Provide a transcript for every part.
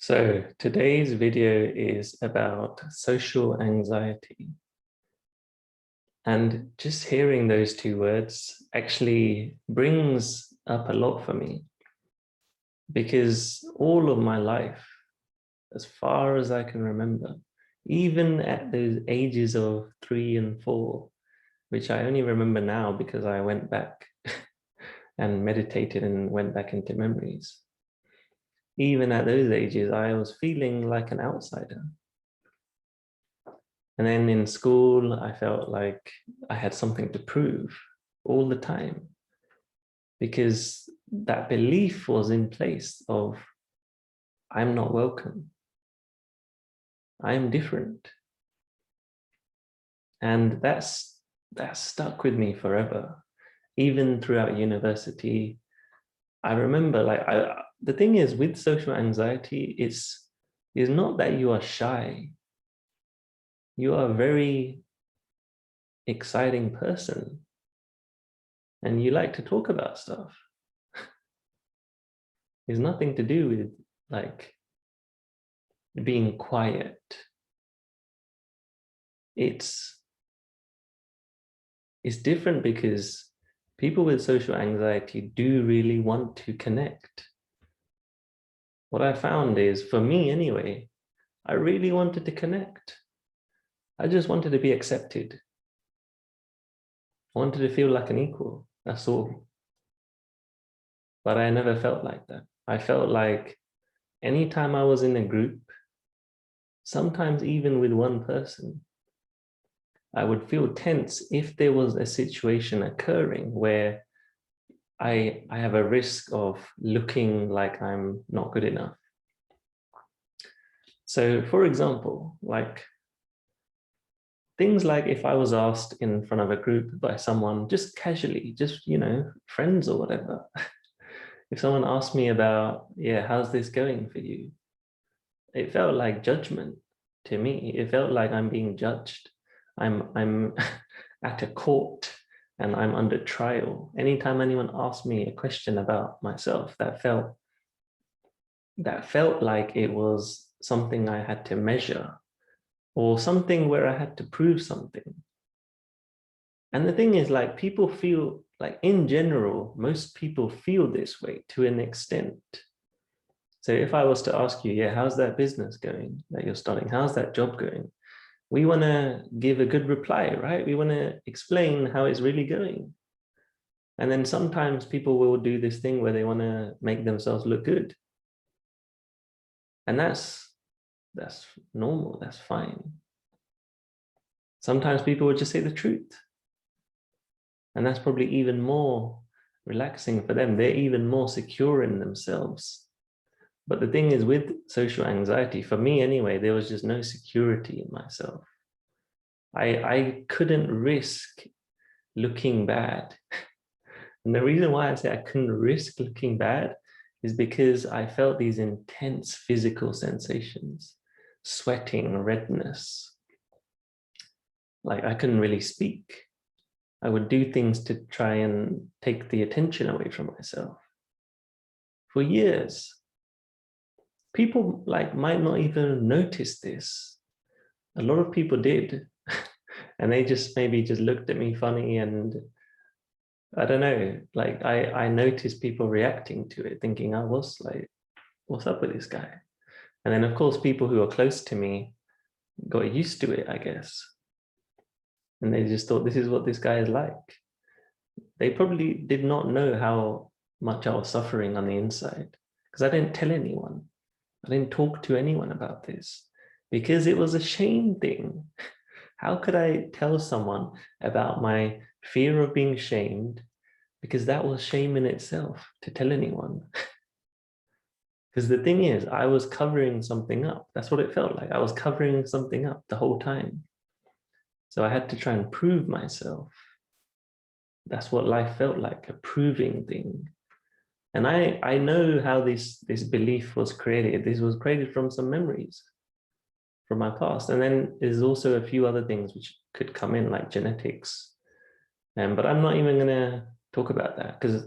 So today's video is about social anxiety. And just hearing those two words actually brings up a lot for me, because all of my life, as far as I can remember, even at those ages of 3 and 4, which I only remember now because I went back and meditated and went back into memories. Even at those ages, I was feeling like an outsider. And then in school, I felt like I had something to prove all the time, because that belief was in place of, I'm not welcome. I'm different. And that stuck with me forever. Even throughout university, I remember the thing is with social anxiety, is not that you are shy. You are a very exciting person and you like to talk about stuff. It's nothing to do with like being quiet. It's different because people with social anxiety do really want to connect. What I found is, for me anyway, I really wanted to connect. I just wanted to be accepted. I wanted to feel like an equal, that's all. But I never felt like that. I felt like anytime I was in a group, sometimes even with one person, I would feel tense if there was a situation occurring where I have a risk of looking like I'm not good enough. So for example, like things like if I was asked in front of a group by someone, just casually, just, friends or whatever, if someone asked me about, yeah, how's this going for you? It felt like judgment to me. It felt like I'm being judged. I'm at a court and I'm under trial. Anytime anyone asked me a question about myself, that felt like it was something I had to measure, or something where I had to prove something. And the thing is, like, people feel like, in general, most people feel this way to an extent. So if I was to ask you, yeah, how's that business going that you're starting? How's that job going? We want to give a good reply, right? We want to explain how it's really going. And then sometimes people will do this thing where they want to make themselves look good. And that's normal, that's fine. Sometimes people would just say the truth. And that's probably even more relaxing for them. They're even more secure in themselves. But the thing is, with social anxiety, for me anyway, there was just no security in myself. I couldn't risk looking bad. And the reason why I say I couldn't risk looking bad is because I felt these intense physical sensations, sweating, redness. Like I couldn't really speak. I would do things to try and take the attention away from myself. For years, people might not even notice this. A lot of people did. And they just maybe just looked at me funny, and I don't know, like I noticed people reacting to it, thinking I was like, what's up with this guy? And then of course, people who are close to me got used to it, I guess. And they just thought, this is what this guy is like. They probably did not know how much I was suffering on the inside, because I didn't tell anyone. I didn't talk to anyone about this because it was a shame thing. How could I tell someone about my fear of being shamed? Because that was shame in itself to tell anyone. Because the thing is, I was covering something up. That's what it felt like. I was covering something up the whole time. So I had to try and prove myself. That's what life felt like, a proving thing. And I know how this belief was created. This was created from some memories from my past. And then there's also a few other things which could come in, like genetics. But I'm not even going to talk about that, because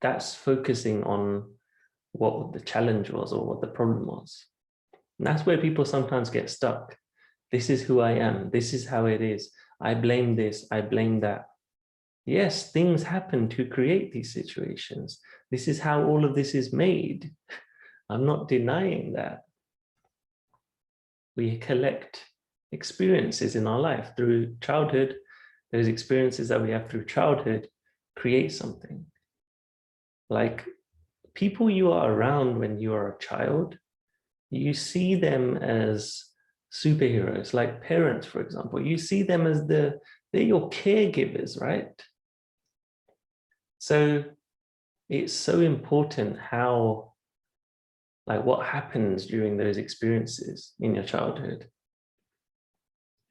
that's focusing on what the challenge was or what the problem was. And that's where people sometimes get stuck. This is who I am. This is how it is. I blame this. I blame that. Yes, things happen to create these situations. This is how all of this is made. I'm not denying that. We collect experiences in our life through childhood. Those experiences that we have through childhood create something. Like people you are around when you are a child, you see them as superheroes, like parents, for example. You see them as they're your caregivers, right? So it's so important how, like what happens during those experiences in your childhood.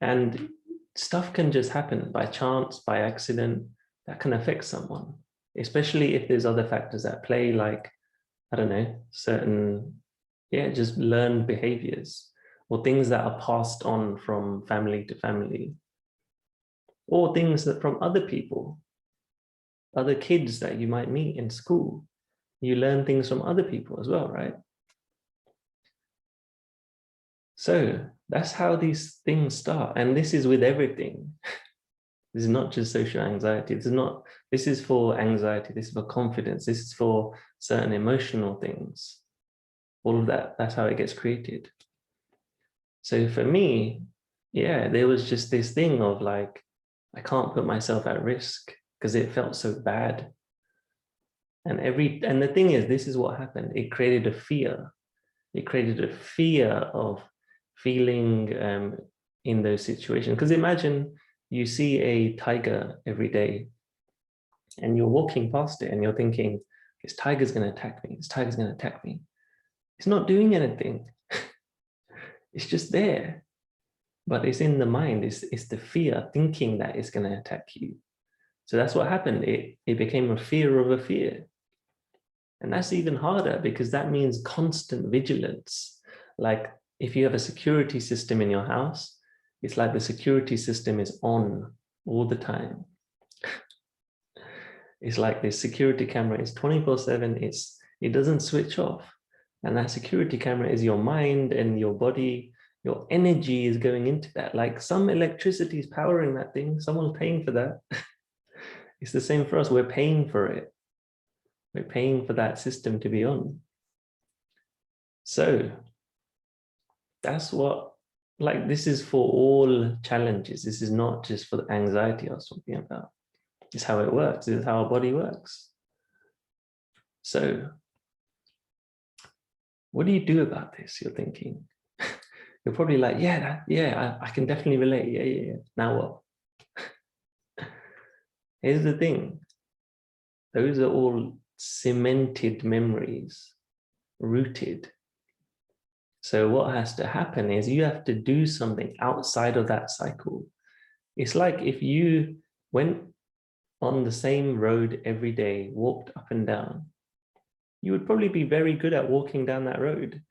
And stuff can just happen by chance, by accident, that can affect someone, especially if there's other factors at play, like, I don't know, certain, just learned behaviors or things that are passed on from family to family, or things that from other people, other kids that you might meet in school. You learn things from other people as well, right? So that's how these things start. And this is with everything. This is not just social anxiety. This is for anxiety. This is for confidence. This is for certain emotional things. All of that, that's how it gets created. So for me, there was just this thing of like, I can't put myself at risk because it felt so bad. And the thing is, this is what happened. It created a fear. It created a fear of feeling in those situations. Because imagine you see a tiger every day and you're walking past it and you're thinking, this tiger's going to attack me. This tiger's going to attack me. It's not doing anything. It's just there. But it's in the mind. It's the fear, thinking that it's going to attack you. So that's what happened. It became a fear of a fear. And that's even harder because that means constant vigilance. Like if you have a security system in your house, it's like the security system is on all the time. It's like this security camera is 24/7. It doesn't switch off. And that security camera is your mind and your body. Your energy is going into that. Like some electricity is powering that thing. Someone's paying for that. It's the same for us. We're paying for it. We're paying for that system to be on. So that's what, like, this is for all challenges. This is not just for the anxiety I was talking about. It's how it works. It's how our body works. So what do you do about this? You're thinking. You're probably like, I can definitely relate. Yeah. Now what? Here's the thing. Those are all cemented memories, rooted. So what has to happen is you have to do something outside of that cycle. It's like if you went on the same road every day, walked up and down, you would probably be very good at walking down that road.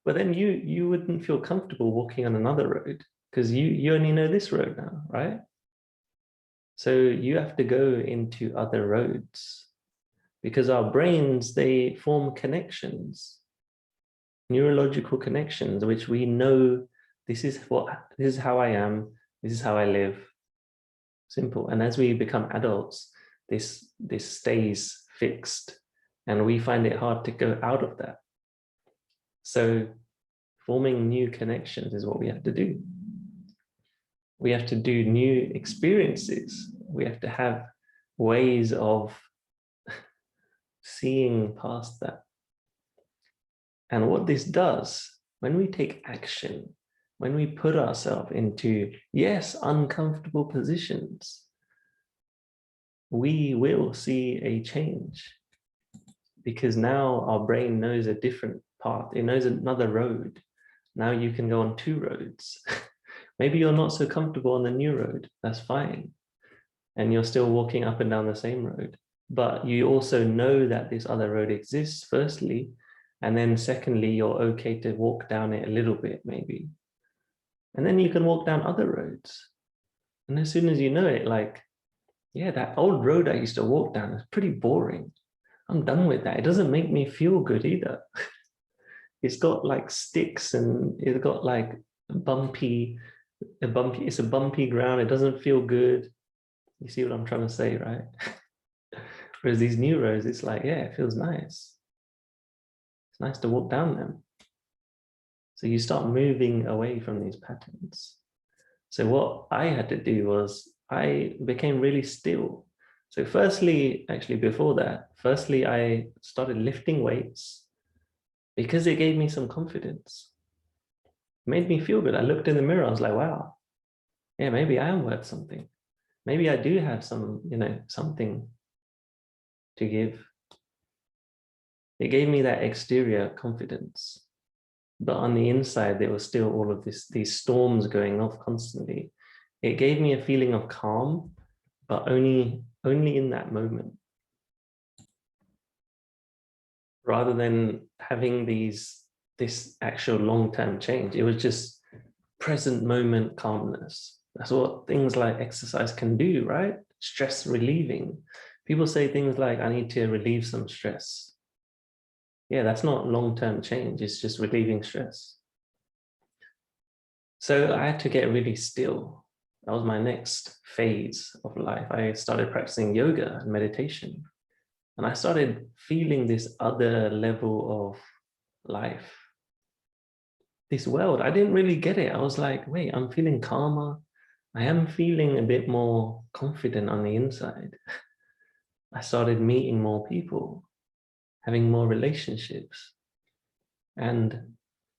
But then you wouldn't feel comfortable walking on another road because you only know this road now, right? So you have to go into other roads because our brains, they form connections, neurological connections, which we know this is how I am, this is how I live. Simple. And as we become adults, this stays fixed and we find it hard to go out of that. So forming new connections is what we have to do. We have to do new experiences. We have to have ways of seeing past that. And what this does, when we take action, when we put ourselves into, yes, uncomfortable positions, we will see a change because now our brain knows a different path. It knows another road. Now you can go on two roads. Maybe you're not so comfortable on the new road. That's fine. And you're still walking up and down the same road. But you also know that this other road exists, firstly. And then secondly, you're okay to walk down it a little bit, maybe. And then you can walk down other roads. And as soon as you know it, like, that old road I used to walk down is pretty boring. I'm done with that. It doesn't make me feel good either. it's got like sticks and it's got like it's a bumpy ground. It doesn't feel good. You see what I'm trying to say, right? Whereas these new roads, it's like, yeah, it feels nice. It's nice to walk down them. So you start moving away from these patterns. So what I had to do was I became really still. So firstly, actually before that, firstly, I started lifting weights because it gave me some confidence. It made me feel good. I looked in the mirror, I was like, wow, yeah, maybe I am worth something. Maybe I do have some, something to give. It gave me that exterior confidence. But on the inside, there was still all of these storms going off constantly. It gave me a feeling of calm, but only in that moment. Rather than having this actual long-term change, it was just present moment calmness. That's what things like exercise can do, right? Stress relieving. People say things like, I need to relieve some stress. Yeah, that's not long-term change. It's just relieving stress. So I had to get really still. That was my next phase of life. I started practicing yoga and meditation. And I started feeling this other level of life, this world. I didn't really get it. I was like, wait, I'm feeling calmer. I am feeling a bit more confident on the inside. I started meeting more people, having more relationships. And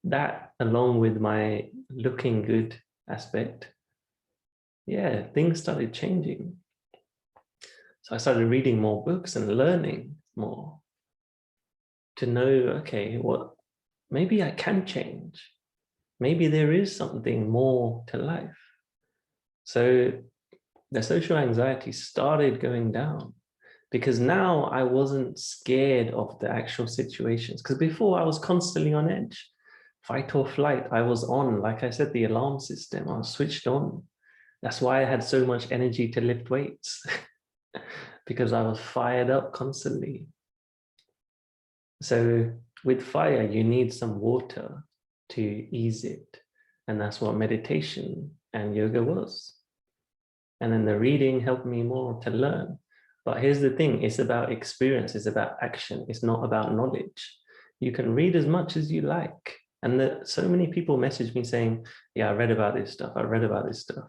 that, along with my looking good aspect, yeah, things started changing. So I started reading more books and learning more to know, okay, maybe I can change. Maybe there is something more to life. So the social anxiety started going down because now I wasn't scared of the actual situations. Because before I was constantly on edge. Fight or flight, I was on. Like I said, the alarm system, I was switched on. That's why I had so much energy to lift weights because I was fired up constantly. So with fire, you need some water to ease it. And that's what meditation and yoga was. And then the reading helped me more to learn. But here's the thing, it's about experience, it's about action, it's not about knowledge. You can read as much as you like. And so many people message me saying, yeah, I read about this stuff, I read about this stuff.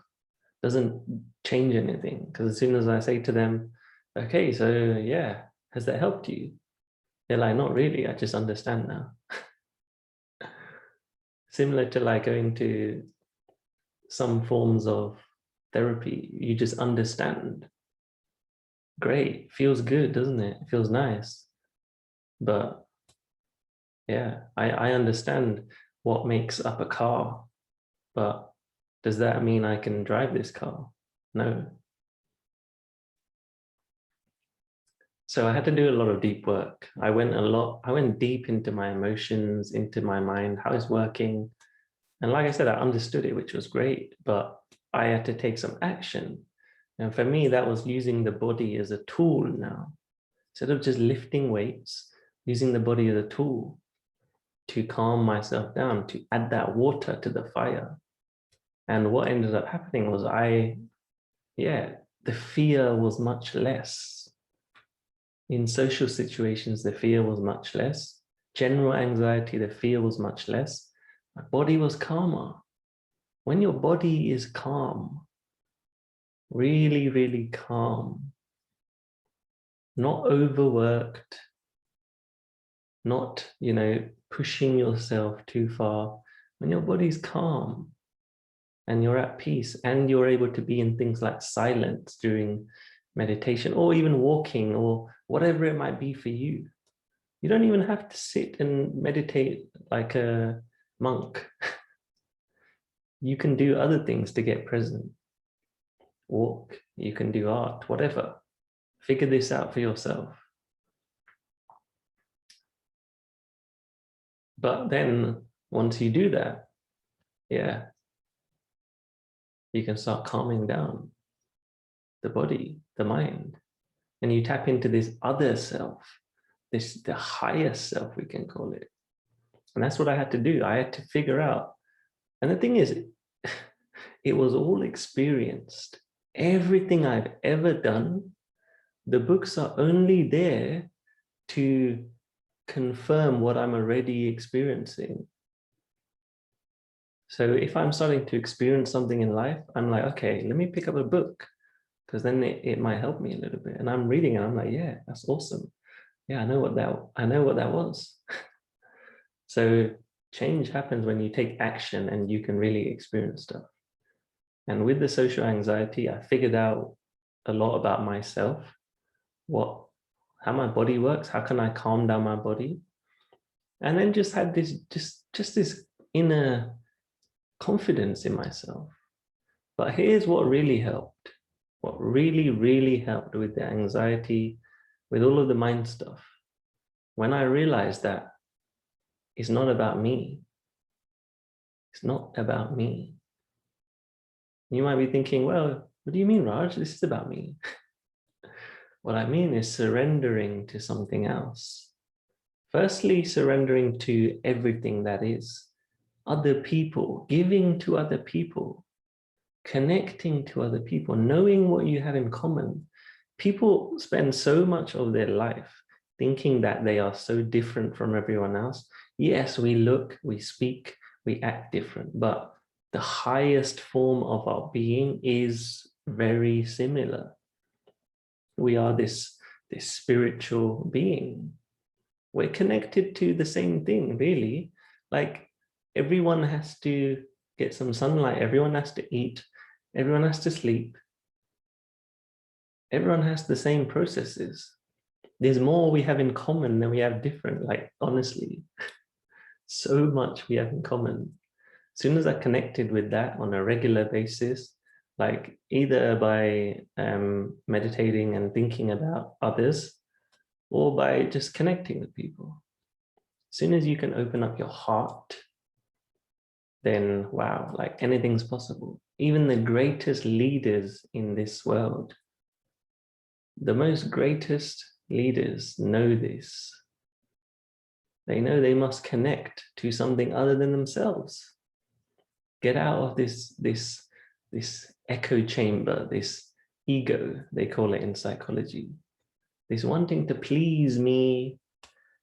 Doesn't change anything. Because as soon as I say to them, okay, so yeah, has that helped you? They're like, not really, I just understand now. Similar to like going to some forms of therapy, you just understand. Great, feels good, doesn't it? It feels nice. But yeah, I understand what makes up a car, but does that mean I can drive this car? No. So I had to do a lot of deep work. I went deep into my emotions, into my mind, how it's working. And like I said, I understood it, which was great, but I had to take some action. And for me, that was using the body as a tool now. Instead of just lifting weights, using the body as a tool to calm myself down, to add that water to the fire. And what ended up happening was the fear was much less. In social situations, the fear was much less. General anxiety, the fear was much less. My body was calmer. When your body is calm, really, really calm, not overworked, not, pushing yourself too far. When your body's calm and you're at peace and you're able to be in things like silence during meditation or even walking or whatever it might be for you. You don't even have to sit and meditate like a monk. You can do other things to get present. Walk, you can do art, whatever. Figure this out for yourself. But then once you do that, yeah, you can start calming down the body, the mind, and you tap into this other self, the higher self, we can call it. And that's what I had to do. I had to figure out. And the thing is, it was all experienced. Everything I've ever done, the books are only there to confirm what I'm already experiencing. So if I'm starting to experience something in life, I'm like, okay, let me pick up a book, because then it might help me a little bit. And I'm reading and I'm like, yeah, that's awesome. Yeah, I know what that was. So change happens when you take action and you can really experience stuff. And with the social anxiety, I figured out a lot about myself, how my body works, how can I calm down my body, and then just had this just this inner confidence in myself. But here's what really helped. What really helped with the anxiety, with all of the mind stuff, when I realized that it's not about me. It's not about me. You might be thinking, well, what do you mean, Raj? This is about me. What I mean is surrendering to something else. Firstly, surrendering to everything that is. Other people, giving to other people, connecting to other people, knowing what you have in common. People spend so much of their life thinking that they are so different from everyone else. Yes, we look, we speak, we act different, but the highest form of our being is very similar. We are this spiritual being. We're connected to the same thing, really. Like, everyone has to get some sunlight, everyone has to eat, everyone has to sleep. Everyone has the same processes. There's more we have in common than we have different, like, honestly. So much we have in common. As soon as I connected with that on a regular basis, like either by meditating and thinking about others, or by just connecting with people. As soon as you can open up your heart, then wow, like anything's possible. Even the greatest leaders in this world, the most greatest leaders know this. They know they must connect to something other than themselves. Get out of this echo chamber, this ego, they call it in psychology. This wanting to please me,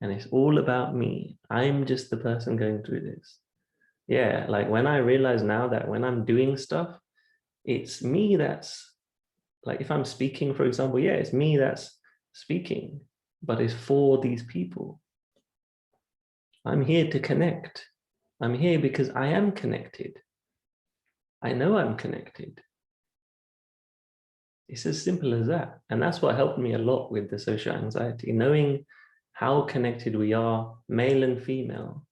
and it's all about me. I'm just the person going through this. Yeah, like when I realize now that when I'm doing stuff, it's me that's, like if I'm speaking, for example, yeah, it's me that's speaking, but it's for these people. I'm here to connect. I'm here because I am connected. I know I'm connected. It's as simple as that. And that's what helped me a lot with the social anxiety, knowing how connected we are, male and female,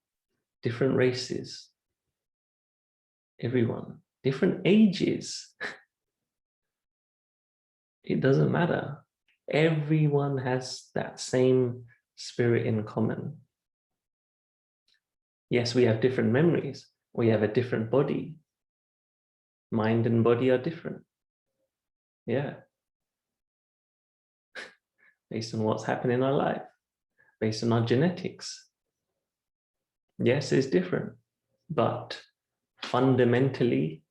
different races, everyone, different ages. It doesn't matter. Everyone has that same spirit in common. Yes, we have different memories. We have a different body. Mind and body are different. Yeah. Based on what's happened in our life, based on our genetics. Yes, it's different, but fundamentally,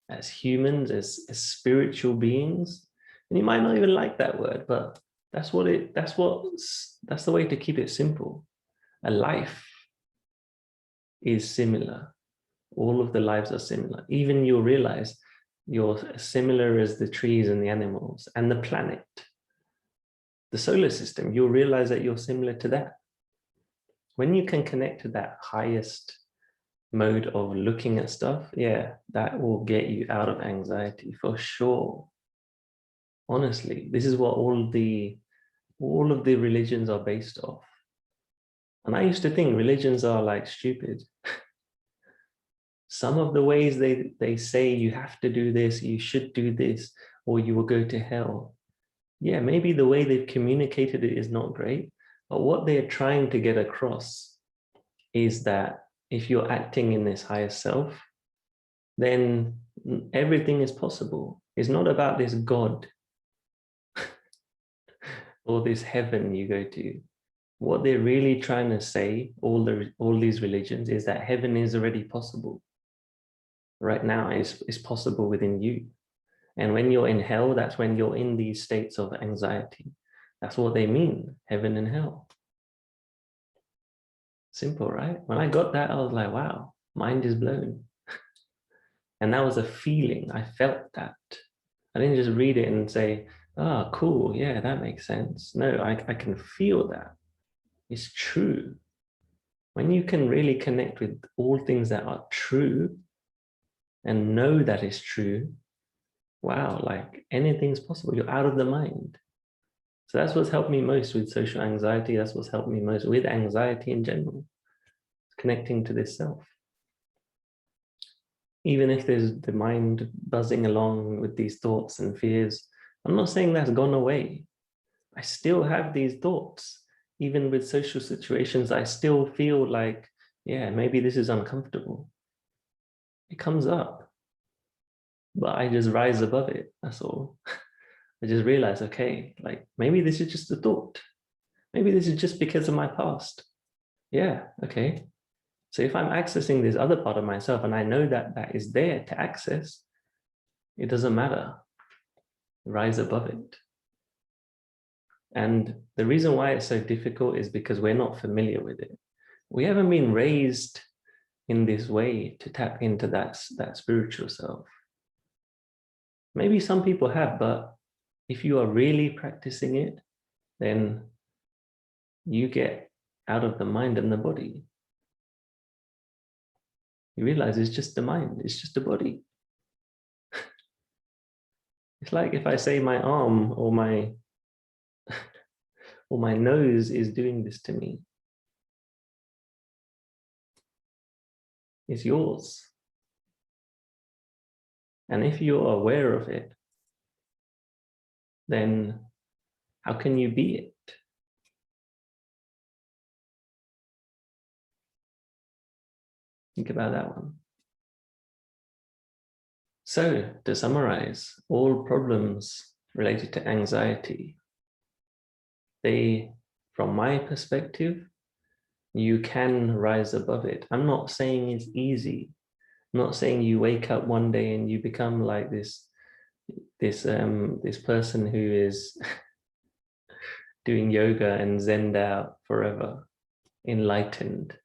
as humans, as spiritual beings, and you might not even like that word, but that's the way to keep it simple. A life is similar. All of the lives are similar. Even you'll realize you're similar as the trees and the animals and the planet, the solar system. You'll realize that you're similar to that. When you can connect to that highest mode of looking at stuff, yeah, that will get you out of anxiety for sure. Honestly, this is what all of the religions are based off. And I used to think religions are like stupid. Some of the ways they say you have to do this, you should do this, or you will go to hell. Yeah, maybe the way they've communicated it is not great, but what they're trying to get across is that if you're acting in this higher self, then everything is possible. It's not about this God or this heaven you go to. what they're really trying to say, all these religions, is that heaven is already possible. Right now, is possible within you. And when you're in hell, that's when you're in these states of anxiety. That's what they mean, heaven and hell. Simple, right? When I got that, I was like, wow, mind is blown. And that was a feeling. I felt that. I didn't just read it and say, oh, cool, yeah, that makes sense. No, I can feel that. It's true. When you can really connect with all things that are true and know that it's true, wow, like anything's possible. You're out of the mind. So that's what's helped me most with social anxiety. That's what's helped me most with anxiety in general, connecting to this self. Even if there's the mind buzzing along with these thoughts and fears, I'm not saying that's gone away. I still have these thoughts. Even with social situations, I still feel like, yeah, maybe this is uncomfortable. It comes up, but I just rise above it. That's all. I just realize, okay, like maybe this is just a thought. Maybe this is just because of my past. Yeah, okay. So if I'm accessing this other part of myself and I know that that is there to access, it doesn't matter. Rise above it. And the reason why it's so difficult is because we're not familiar with it. We haven't been raised in this way to tap into that spiritual self. Maybe some people have, but if you are really practicing it, then you get out of the mind and the body. You realize it's just the mind, it's just the body. It's like if I say my arm or my nose is doing this to me. It's yours. And if you're aware of it, then how can you be it? Think about that one. So, to summarize, all problems related to anxiety, they, from my perspective, you can rise above it. I'm not saying it's easy. I'm not saying you wake up one day and you become like this person who is doing yoga and zenned out forever, enlightened,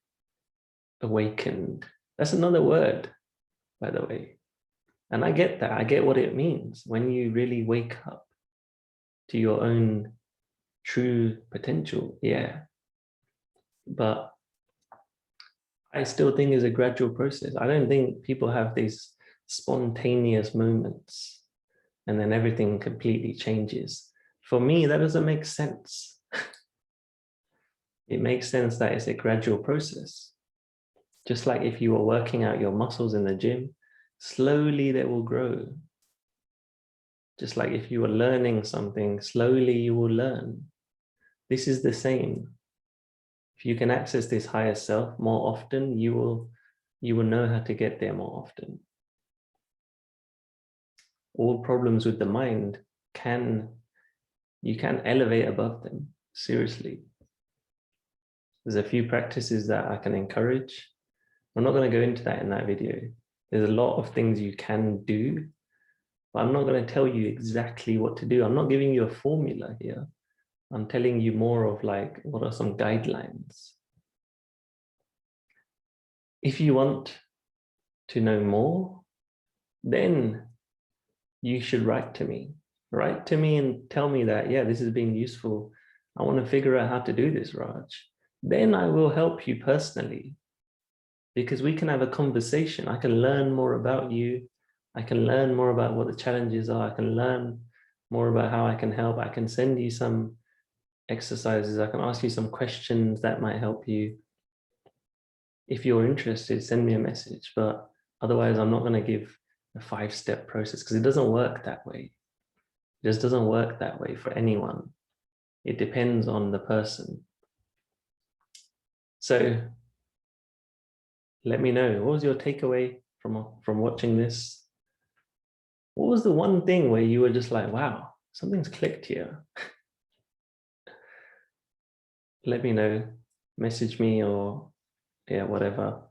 awakened. That's another word, by the way. And I get that. I get what it means when you really wake up to your own true potential. Yeah. But I still think it's a gradual process. I don't think people have these spontaneous moments and then everything completely changes. For me, that doesn't make sense. It makes sense that it's a gradual process. Just like if you were working out your muscles in the gym, slowly they will grow. Just like if you were learning something, slowly you will learn. This is the same. If you can access this higher self more often, you will know how to get there more often. All problems with the mind you can elevate above them, seriously. There's a few practices that I can encourage. I'm not going to go into that in that video. There's a lot of things you can do, but I'm not going to tell you exactly what to do. I'm not giving you a formula here. I'm telling you more of like, what are some guidelines? If you want to know more, then you should write to me. Write to me and tell me that, yeah, this has been useful. I want to figure out how to do this, Raj. Then I will help you personally, because we can have a conversation. I can learn more about you. I can learn more about what the challenges are. I can learn more about how I can help. I can send you some exercises. I can ask you some questions that might help you. If you're interested, send me a message. But otherwise, I'm not going to give a 5-step process because it doesn't work that way. It just doesn't work that way for anyone. It depends on the person. So let me know, what was your takeaway from watching this? What was the one thing where you were just like, wow, something's clicked here? let me know, message me, or yeah, whatever.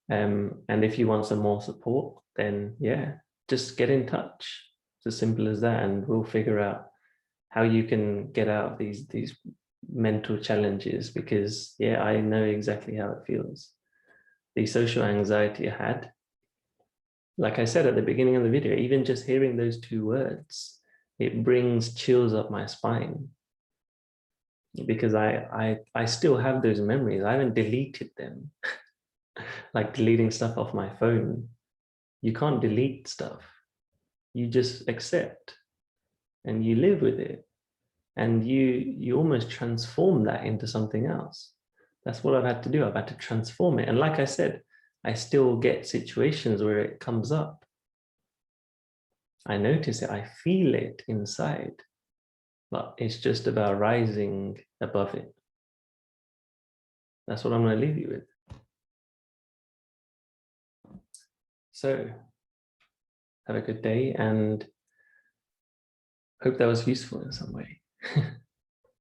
And if you want some more support, then yeah, just get in touch. It's as simple as that, and we'll figure out how you can get out of these mental challenges, because yeah, I know exactly how it feels. The social anxiety I had, like I said at the beginning of the video, even just hearing those 2 words, it brings chills up my spine, because I still have those memories. I haven't deleted them. Like deleting stuff off my phone. You can't delete stuff. You just accept and you live with it. And you almost transform that into something else. That's what I've had to do. I've had to transform it. And like I said, I still get situations where it comes up. I notice it, I feel it inside, but it's just about rising above it. That's what I'm going to leave you with. So have a good day, and hope that was useful in some way.